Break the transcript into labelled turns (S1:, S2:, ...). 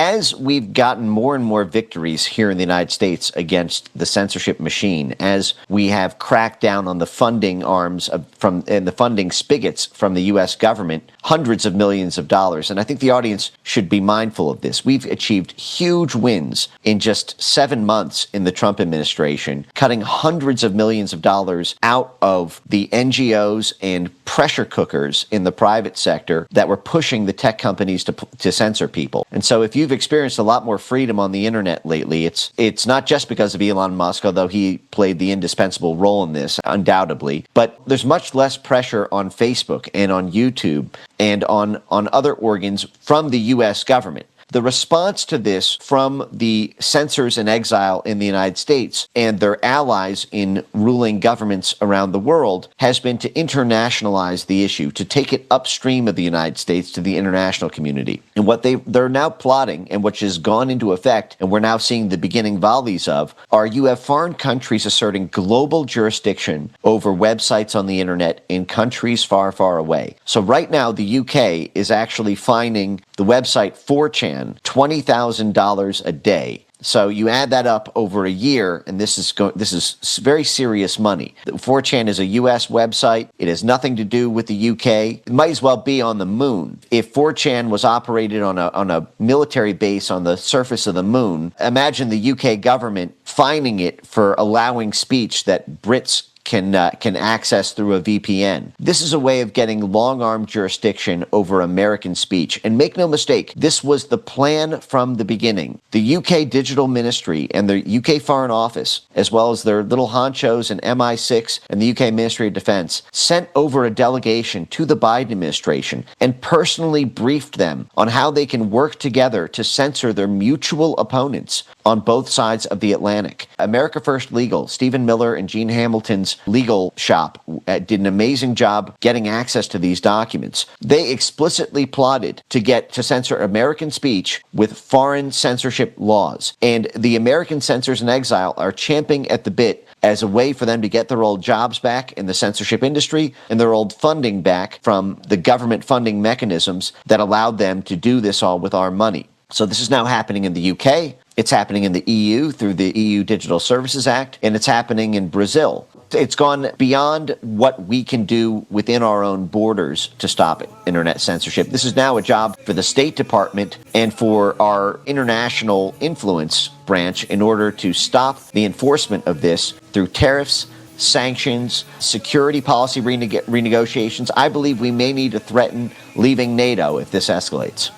S1: as we've gotten more and more victories here in the United States against the censorship machine, as we have cracked down on the funding arms and the funding spigots from the U.S. government, hundreds of millions of dollars, and I think the audience should be mindful of this. We've achieved huge wins in just 7 months in the Trump administration, cutting hundreds of millions of dollars out of the NGOs and pressure cookers in the private sector that were pushing the tech companies to censor people. And so if you've experienced a lot more freedom on the internet lately, it's not just because of Elon Musk, although he played the indispensable role in this, undoubtedly, but there's much less pressure on Facebook and on YouTube and on other organs from the U.S. government. The response to this from the censors in exile in the United States and their allies in ruling governments around the world has been to internationalize the issue, to take it upstream of the United States to the international community. And what they're now plotting, and which has gone into effect, and we're now seeing the beginning volleys of, are you have foreign countries asserting global jurisdiction over websites on the internet in countries far, far away. So right now, the UK is actually fining the website 4chan $20,000 a day. So you add that up over a year, and this is very serious money. 4chan is a U.S. website. It has nothing to do with the UK. It might as well be on the moon. If 4chan was operated on a military base on the surface of the moon, imagine the UK government fining it for allowing speech that Brits can access through a VPN. This is a way of getting long-arm jurisdiction over American speech. And make no mistake, this was the plan from the beginning. The UK Digital Ministry and the UK Foreign Office, as well as their little honchos and MI6 and the UK Ministry of Defense, sent over a delegation to the Biden administration and personally briefed them on how they can work together to censor their mutual opponents on both sides of the Atlantic. America First Legal, Stephen Miller and Gene Hamilton's legal shop, did an amazing job getting access to these documents. They explicitly plotted to censor American speech with foreign censorship laws. And the American censors in exile are champing at the bit as a way for them to get their old jobs back in the censorship industry and their old funding back from the government funding mechanisms that allowed them to do this all with our money. So this is now happening in the UK. It's happening in the EU through the EU Digital Services Act, and it's happening in Brazil. It's gone beyond what we can do within our own borders to stop it, internet censorship. This is now a job for the State Department and for our international influence branch in order to stop the enforcement of this through tariffs, sanctions, security policy renegotiations. I believe we may need to threaten leaving NATO if this escalates.